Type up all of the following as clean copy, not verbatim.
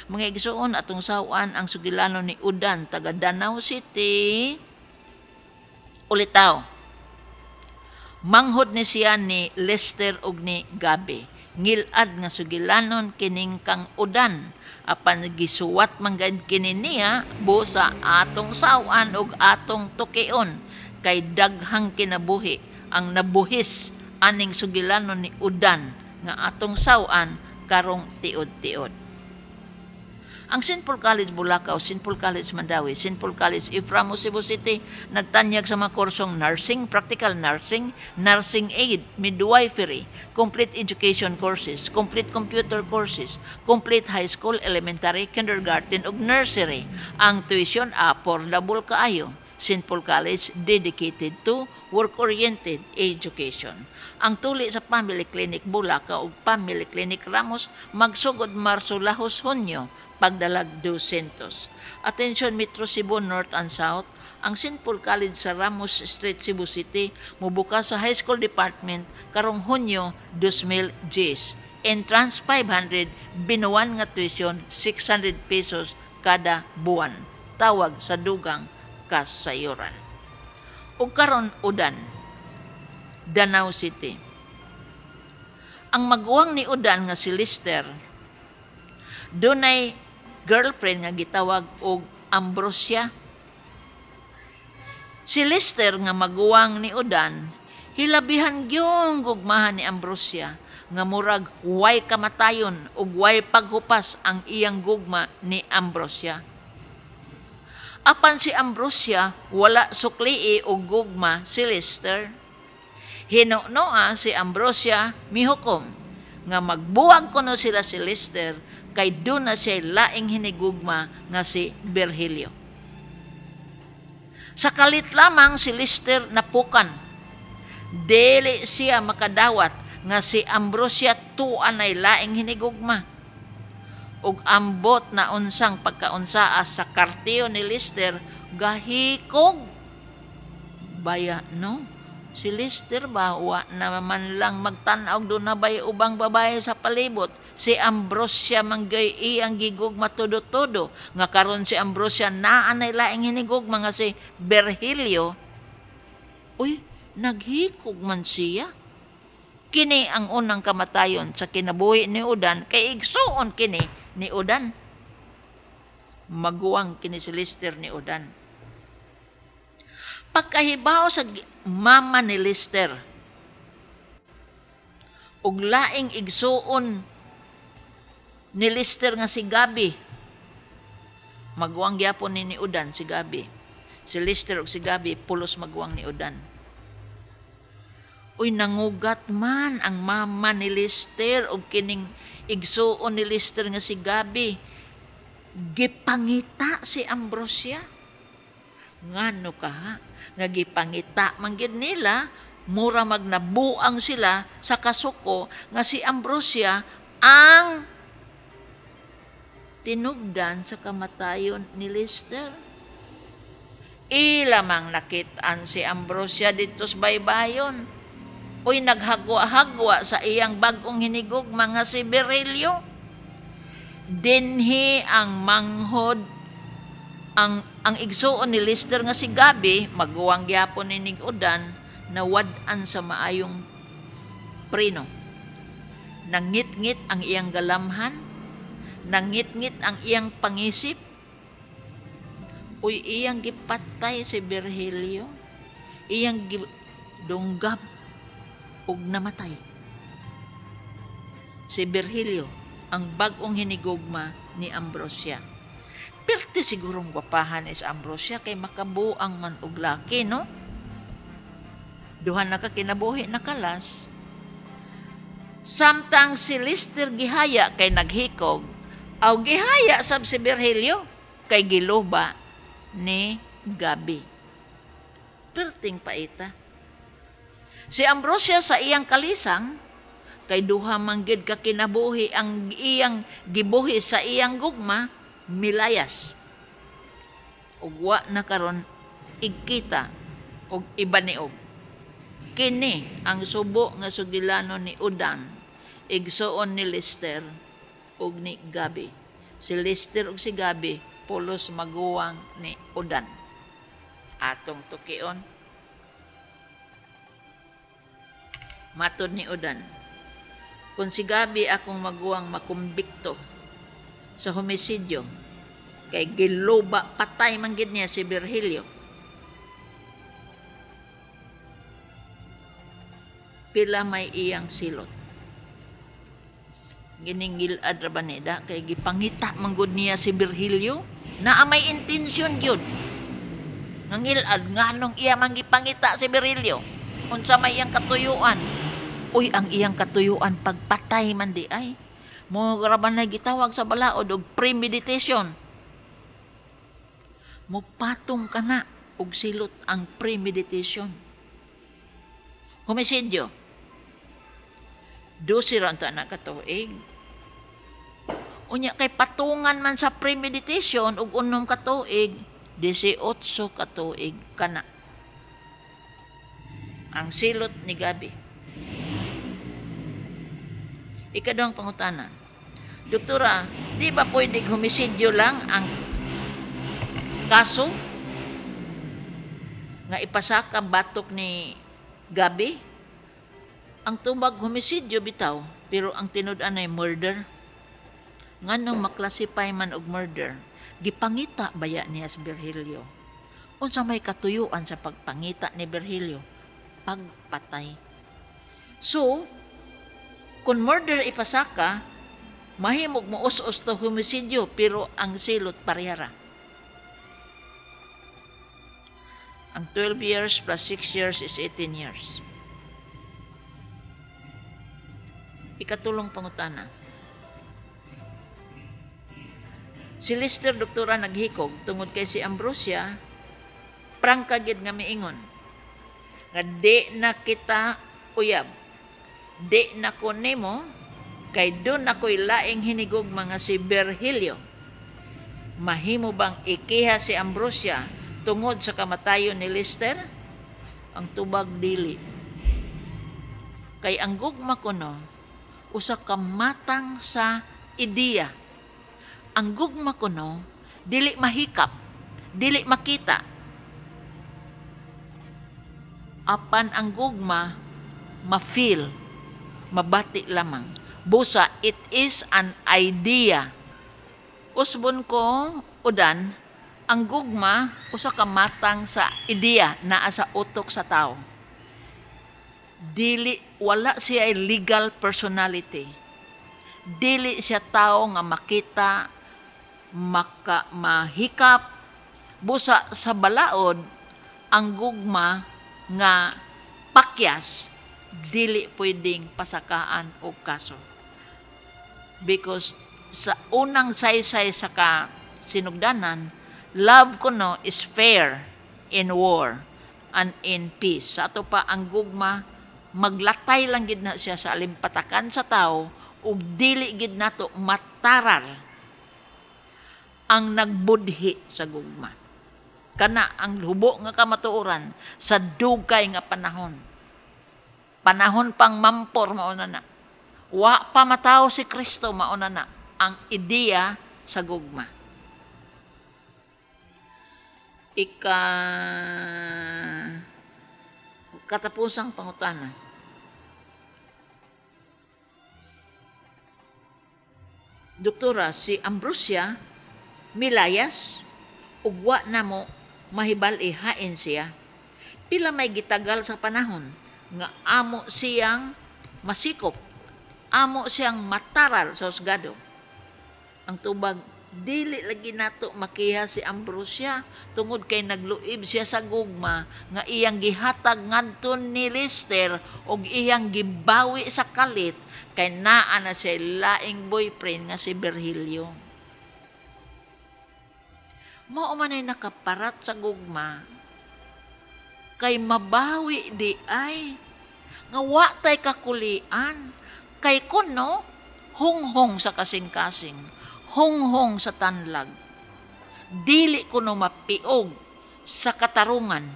Mga igsuon atong sawan ang sugilano ni Udan taga Danau City. Ulitaw. Manghod ni siya ni Lester ug ni Gabi. Ngilad nga sugilanon kining kang Udan. Apan gisuwat manggad kini niya busa atong sawan ug atong tukion kay daghang kinabuhi ang nabuhis aning sugilanon ni Udan nga atong sawan karong tiod-tiod. Ang St. Paul College Bulacau, St. Paul College Mandawi, St. Paul College Iframo Cebu City nagtanyag sa mga kursong nursing, practical nursing, nursing aid, midwifery, complete education courses, complete computer courses, complete high school, elementary, kindergarten ug nursery. Ang tuition affordable kaayo. St. Paul College dedicated to work-oriented education. Ang tuli sa Family Clinic Bulacau ug Family Clinic Ramos magsugod Marso lahos Hunyo pagdalag 200. Attention Metro Cebu North and South, ang St. Paul College sa Ramos Street, Cebu City mubukas sa High School Department karong Hunyo 2010. Entrance 500, binuwan nga tuition 600 pesos kada buwan. Tawag sa dugang kasayuran. Ug karon Udan, Danau City. Ang maguwang ni Udan nga si Lister dunay girlfriend nga gitawag og Ambrosia. Si Lister nga maguwang ni Udan hilabihan gyung gugmahan ni Ambrosia nga murag way kamatayon ug way paghupas ang iyang gugma ni Ambrosia. Apan si Ambrosia wala suklii og gugma si Lister. Hinunoa si Ambrosia mihukom nga magbuwag kuno sila si Lister kay doon na siya laing hinigugma nga si Virgilio. Sa kalit lamang si Lister napukan. Dili siya makadawat nga si Ambrosia tuan ay laing hinigugma. Ug ambot na unsang pagkaunsaa sa kartiyo ni Lister gahikog. Baya no? Si Lister ba wa na man lang magtan-aw doon na bay ubang babae sa palibot. Si Ambrosia manggay iyang gigugma todo-todo nga karon si Ambrosia naanay laing hinigugma nga si Virgilio. Uy, naghikog man siya. Kini ang unang kamatayon sa kinabuhi ni Udan kay igsuon kini ni Udan. Maguwang kini si Lister ni Udan. Pagkahibaw sa mama ni Lister ug laing igsuon ni Lister nga si Gabi. Maguwang gyapon ni Udan si Gabi. Si Lister ug si Gabi pulos maguwang ni Udan. Uy, nangugat man ang mama ni Lister ug kining igsuon ni Lister nga si Gabi. Gipangita si Ambrosia. Ngano ka ha? Nga gipangita man gid nila, mura magnabuang sila sa kasuko nga si Ambrosia ang tinugdan sa kamatayon ni Lister. Ilamang nakitaan si Ambrosia dito sa baybayon. Uy, naghagwa-hagwa sa iyang bagong hinigugma nga si Virgilio. Dinhi ang manghod ang igsuon ni Lister nga si Gabi, maguwang gyapon ni Udan na wad-an sa maayong prino. Nangit-ngit ang iyang galamhan, nangit-ngit ang iyang pangisip. Uy, iyang gipatay si Virgilio, iyang dunggab ug namatay. Si Virgilio ang bagong hinigugma ni Ambrosia. Perti sigurong gwapahan is Ambrosia kay makabuang man og laki, no? Duha na ka kinabuhi na kalas. Samtang si Lister gihaya kay naghikog, aw gihaya sab si Virgilio kay giluba ni Gabi. Perting paita. Si Ambrosia sa iyang kalisang kay duha manggid ka kinabuhi ang iyang gibuhi sa iyang gugma, milayas. Ug wa na karon igkita og ibaniog. Kini ang subo nga sugilano ni Udan, igsuon ni Lister ug ni Gabi. si Lister ug si Gabi pulos maguwang ni Udan. Atong tukion. Matod ni Udan, kung si Gabi akong maguwang makumbikto sa homisidyo, kay giloba patay man gid niya si Virgilio. Pila may iyang silot. Giningilad ra ba nida kay gipangita manggod niya si Virgilio na may intensyon gyud. Ngangilad nganong iya man gipangita si Virgilio unsa may iyang katuyuan. Uy, ang iyang katuyuan pagpatay man di ay mo ra ba na gitawag sa balaod og premeditation. Mupatong kana og silot ang premeditation. Homisidyo. 12 ra ta na katuig. Unya kay patungan man sa premeditation ug unom ka tuig, 18 ka tuig kana. Ang silot ni Gabi. Ikaduhang pangutana. Doktora, di ba pwedeng homisidyo lang ang kaso nga ipasaka batok ni Gabi? Ang tubag homisidyo bitaw, pero ang tinud-an ay murder. Nganong maklasify man og murder, gipangita baya niya si Virgilio. Unsa may katuyuan sa pagpangita ni Virgilio? Pagpatay. So, kung murder ipasaka, mahimog mo us-us to homisidyo, pero ang silot parehara. Ang 12 years plus 6 years is 18 years. Ikatulong pangutana. Si Lister doktora naghikog tungod kay si Ambrosia prangka gid nga miingon nga di na kita uyab, di na ko nimo kay doon ako'y laing hinigog mga si Virgilio. Mahimo bang ikiha si Ambrosia tungod sa kamatayon ni Lister? Ang tubag dili. Kay ang gugma kuno usa ka matang sa ideya. Ang gugma kuno dili mahikap, dili makita. Apan ang gugma ma-feel, mabati lamang. Busa, it is an idea. Usbon ko, Udan, ang gugma usa ka matang sa ideya naa sa utok sa tao. Dili, wala siya legal personality. Dili siya tao nga makita, mahikap. Busa sa balaod, ang gugma nga pakyas, dili pwedeng pasakaan o kaso. Because sa unang saysay sa sinugdanan, love kuno is fair in war and in peace. Sa ato pa ang gugma, maglatay lang gid na siya sa alimpatakan sa tao ug dili gid nato mataral ang nagbudhi sa gugma. Kana ang hubo nga kamatuoran sa dugay nga panahon. Panahon pang mampor mauna na. Wa pa mataw si Kristo mauna na ang ideya sa gugma. Katapusang pangutana. Doktora, si Ambrosia milayas ug wa namo mahibal ihain siya. Pila may gitagal sa panahon nga amo siyang masikop, amo siyang mataral sa husgado. Ang tubag, dili lagi nato makiha si Ambrosia tungod kay nagluib siya sa gugma nga iyang gihatag ngadton ni Lister og iyang gibawi sa kalit kay naa na siya laing boyfriend nga si Virgilio. Mao man ay nakaparat sa gugma kay mabawi di ay nga wa tay kakulian kay kuno hunghong sa kasing-kasing, hunghong sa tanlag, dili kuno mapiog sa katarungan,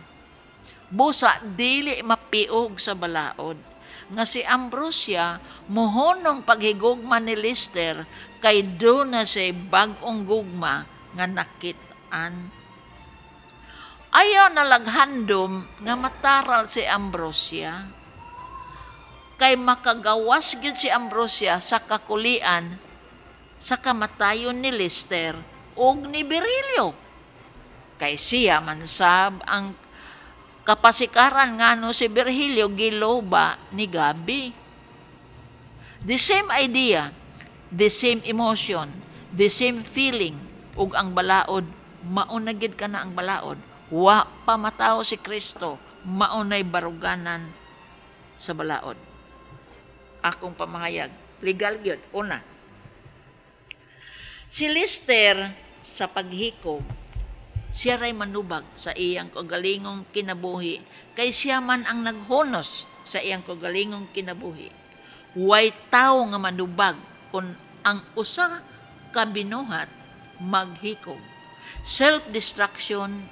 busa dili mapiog sa balaod, nga si Ambrosia mohonong paghigugma ni Lister kay do na siya bag-ong gugma nga nakit-an. Ayaw nalaghandom nga mataral si Ambrosia kay makagawas gyud si Ambrosia sa kakulian sa kamatayon ni Lister ug ni Berilio. Kay siya man sab ang kapasikaran ngano si Virgilio giloba ni Gabi. The same idea, the same emotion, the same feeling, ug ang balaod, maunagid ka na ang balaod. Wa pa matao si Kristo, maunay baruganan sa balaod. Akong pamahayag, legal gyud. Una, si Lister sa paghikog, siya ray manubag sa iyang kagalingong kinabuhi, kay siya man ang naghunos sa iyang kagalingong kinabuhi. Way tao nga manubag kung ang usa ka binuhat maghikog. Self-destruction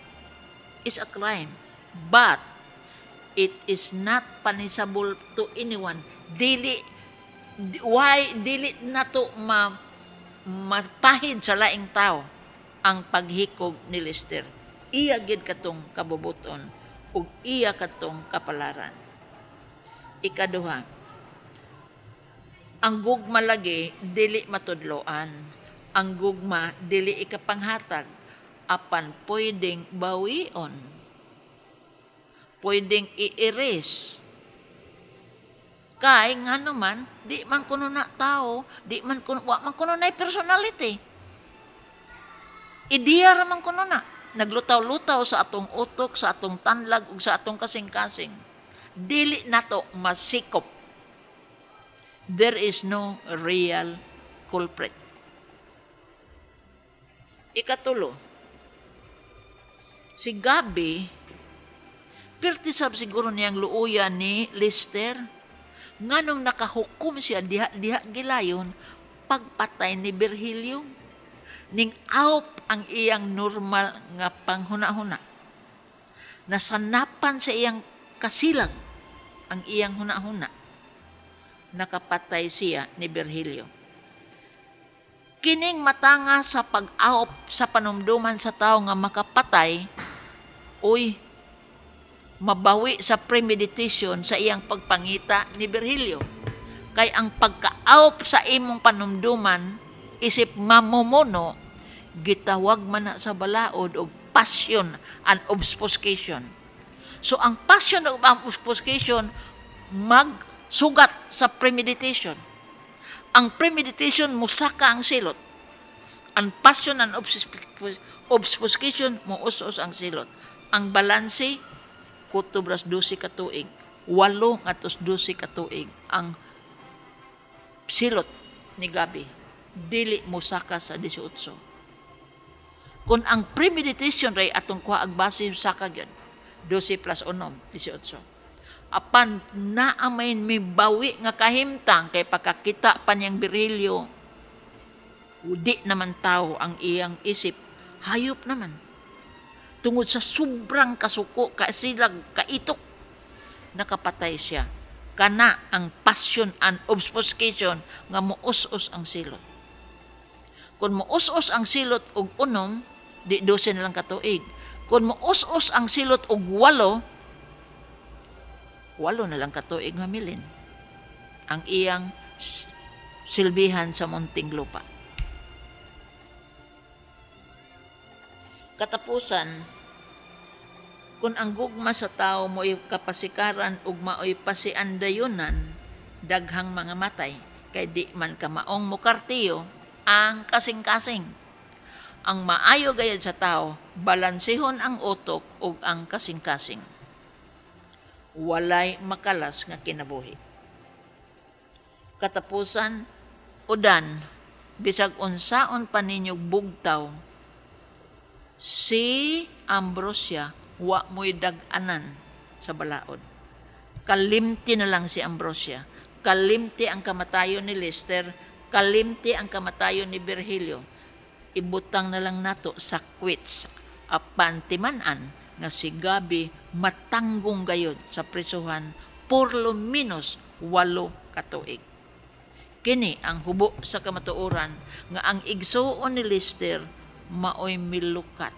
is a crime, but it is not punishable to anyone. Dili na to mapahid sa laing tao ang paghikog ni Lister. Iya gid katong kabubuton ug iya katong kapalaran. Ikaduha, ang gugma lagi dili matudloan. Ang gugma dili ikapanghatag apan pwedeng bawion. Pwedeng i-erase. Kay nga naman, di man kuno na tao, wa man kuno na personality. Ideya raman kuno na. Naglutaw-lutaw sa atong utok, sa atong tanlag, ug sa atong kasing-kasing. Dili nato masikop. There is no real culprit. Ikatulo, si Gabi, pirtisab siguro niyang luuyan ni Lister, nganong nakahukom siya diha gilayon pagpatay ni Virgilio. Ning awp ang iyang normal nga panghuna-huna. Nasanapan sa iyang kasilag ang iyang huna-huna. Nakapatay siya ni Virgilio. Kining matanga sa pag-awp sa panumduman sa tao nga makapatay, mabawi sa premeditation sa iyang pagpangita ni Virgilio. Kay ang pagka-awp sa imong panumduman isip mamumuno, gitawag man na sa balaod og passion and obfuscation. So ang passion ug obfuscation magsugat sa premeditation. Ang premeditation musaka ang silot. Ang passion and obfuscation muusos ang silot. Ang balanse kutubras 12 ka tuig, 8 ngadto 12 ka tuig ang silot ni Gabi. Dili musaka sa 18. Kung ang premeditation ray atong kuha agbase saka gyud 12 plus 1 18. Apan naamain mi bawi nga kahimtang kay pakakita pa niyang Virgilio. Di naman tao ang iyang isip, hayop naman. Tungod sa sobrang kasuko, kasilag, kaitok, nakapatay siya. Kana ang passion and obfuscation nga muus-us ang silot. Kung muus-us ang silot og 1, di 12 na lang katuig. Kung muus-us ang silot og 8 na lang katuig mamilin ang iyang silbihan sa munting lupa. Katapusan, kung ang gugma sa tao mo'y kapasikaran ug mao'y pasiandayunan, daghang mga matay, kay di man ka maong mukartiyo, ang kasing-kasing. Ang maayo gayad sa tao, balansihon ang utok ug ang kasing-kasing. Walay makalas nga kinabuhi. Katapusan, udan, bisag unsaon pa ninyo bugtaw, si Ambrosia wa mo'y dag-anan sa balaod. Kalimti na lang si Ambrosia. Kalimti ang kamatayon ni Lister, kalimti ang kamatayon ni Virgilio. Ibutang na lang nato sa quits. Apan timanan nga si Gabi matanggong gayod sa prisuhan por lo menos ka tuig. Kini ang hubo sa kamatuoran nga ang igsuon ni Lister maoy milukat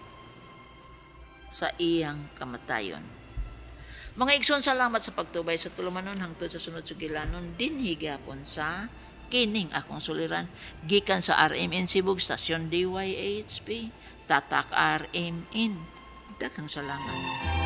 sa iyang kamatayon. Mga igsoon, salamat sa pagtubay sa tulumanon hangtod sa sunod sugilanon dinhi gyapon sa kining akong suliran gikan sa RMN Sibug Stasyon DYHP Tatak RMN. Daghang salamat.